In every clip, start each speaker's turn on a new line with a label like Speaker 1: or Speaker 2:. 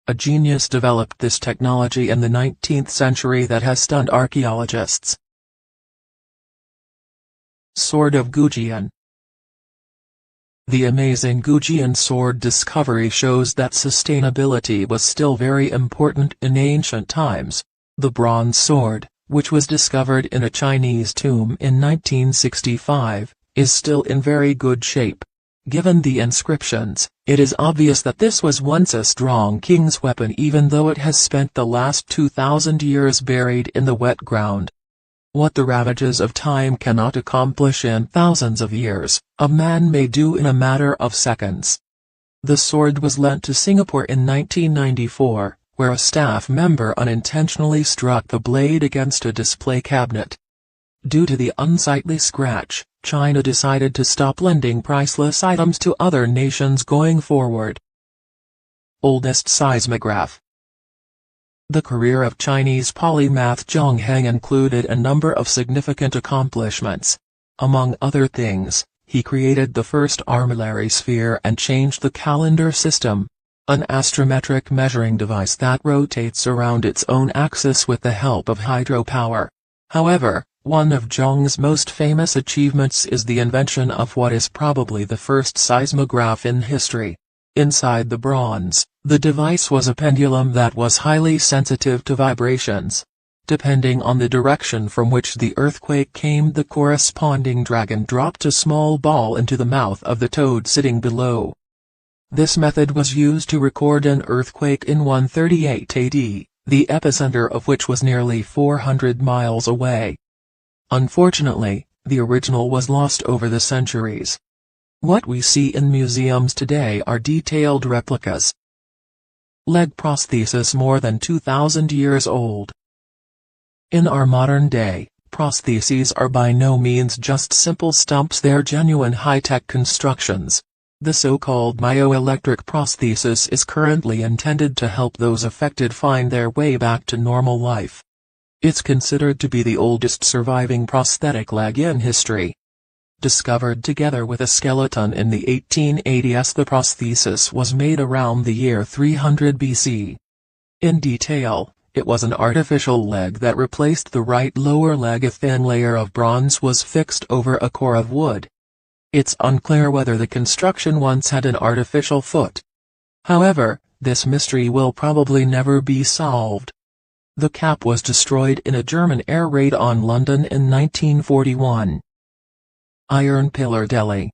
Speaker 1: A genius developed this technology in the 19th century that has stunned archaeologists. Sword of Gujian. The amazing Gujian sword discovery shows that sustainability was still very important in ancient times. The bronze sword, which was discovered in a Chinese tomb in 1965, is still in very good shape. Given the inscriptions, it is obvious that this was once a strong king's weapon even though it has spent the last 2,000 years buried in the wet ground. What the ravages of time cannot accomplish in thousands of years, a man may do in a matter of seconds. The sword was lent to Singapore in 1994, where a staff member unintentionally struck the blade against a display cabinet. Due to the unsightly scratch, China decided to stop lending priceless items to other nations going forward. Oldest seismograph. The career of Chinese polymath Zhang Heng included a number of significant accomplishments. Among other things, he created the first armillary sphere and changed the calendar system, an astrometric measuring device that rotates around its own axis with the help of hydropower. However, one of Zhang's most famous achievements is the invention of what is probably the first seismograph in history. Inside the bronze, the device was a pendulum that was highly sensitive to vibrations. Depending on the direction from which the earthquake came, the corresponding dragon dropped a small ball into the mouth of the toad sitting below. This method was used to record an earthquake in 138 AD, the epicenter of which was nearly 400 miles away. Unfortunately, the original was lost over the centuries. What we see in museums today are detailed replicas. Leg prosthesis more than 2,000 years old. In our modern day, prostheses are by no means just simple stumps, they're genuine high-tech constructions. The so-called myoelectric prosthesis is currently intended to help those affected find their way back to normal life. It's considered to be the oldest surviving prosthetic leg in history. Discovered together with a skeleton in the 1880s, the prosthesis was made around the year 300 BC. In detail, it was an artificial leg that replaced the right lower leg. A thin layer of bronze was fixed over a core of wood. It's unclear whether the construction once had an artificial foot. However, this mystery will probably never be solved. The cap was destroyed in a German air raid on London in 1941. Iron Pillar Delhi.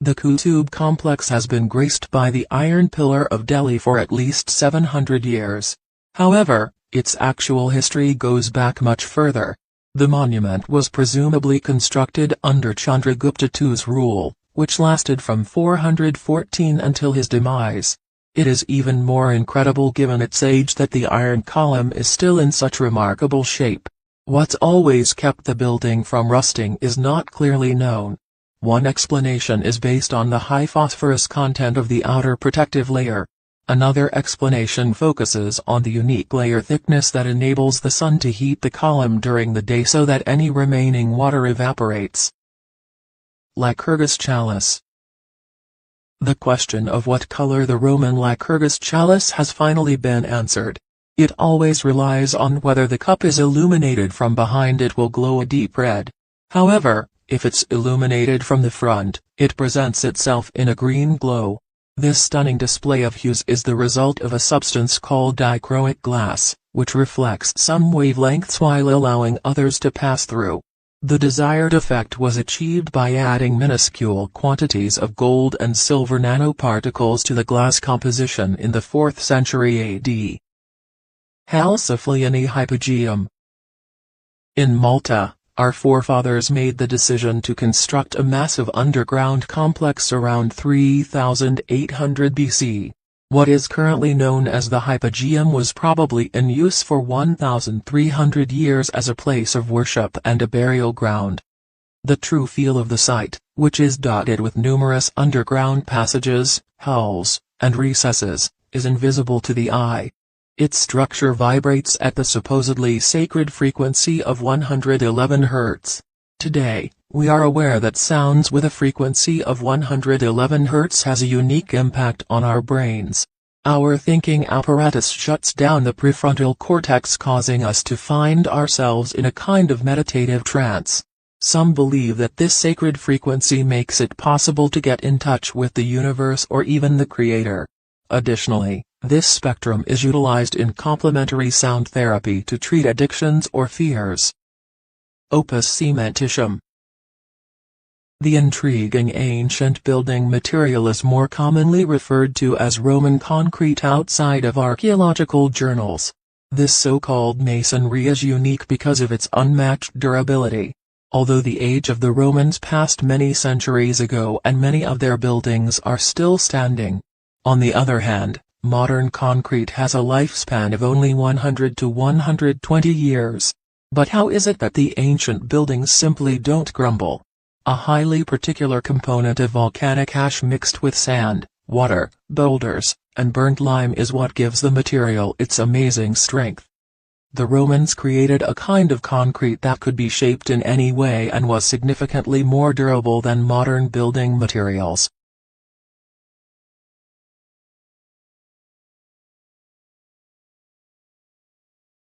Speaker 1: The Qutub complex has been graced by the Iron Pillar of Delhi for at least 700 years. However, its actual history goes back much further. The monument was presumably constructed under Chandragupta II's rule, which lasted from 414 until his demise. It is even more incredible given its age that the iron column is still in such remarkable shape. What's always kept the building from rusting is not clearly known. One explanation is based on the high phosphorus content of the outer protective layer. Another explanation focuses on the unique layer thickness that enables the sun to heat the column during the day so that any remaining water evaporates. Lycurgus chalice. The question of what color the Roman Lycurgus chalice has finally been answered. It always relies on whether the cup is illuminated from behind. It will glow a deep red. However, if it's illuminated from the front, it presents itself in a green glow. This stunning display of hues is the result of a substance called dichroic glass, which reflects some wavelengths while allowing others to pass through. The desired effect was achieved by adding minuscule quantities of gold and silver nanoparticles to the glass composition in the 4th century AD. Halcyphlianae hypogeum. In Malta, our forefathers made the decision to construct a massive underground complex around 3800 BC. What is currently known as the hypogeum was probably in use for 1,300 years as a place of worship and a burial ground. The true feel of the site, which is dotted with numerous underground passages, halls, and recesses, is invisible to the eye. Its structure vibrates at the supposedly sacred frequency of 111 Hz. Today, we are aware that sounds with a frequency of 111 Hz has a unique impact on our brains. Our thinking apparatus shuts down the prefrontal cortex, causing us to find ourselves in a kind of meditative trance. Some believe that this sacred frequency makes it possible to get in touch with the universe or even the Creator. Additionally, this spectrum is utilized in complementary sound therapy to treat addictions or fears. Opus cementitium. The intriguing ancient building material is more commonly referred to as Roman concrete outside of archaeological journals. This so-called masonry is unique because of its unmatched durability. Although the age of the Romans passed many centuries ago and many of their buildings are still standing. On the other hand, modern concrete has a lifespan of only 100 to 120 years. But how is it that the ancient buildings simply don't crumble? A highly particular component of volcanic ash mixed with sand, water, boulders, and burnt lime is what gives the material its amazing strength. The Romans created a kind of concrete that could be shaped in any way and was significantly more durable than modern building materials.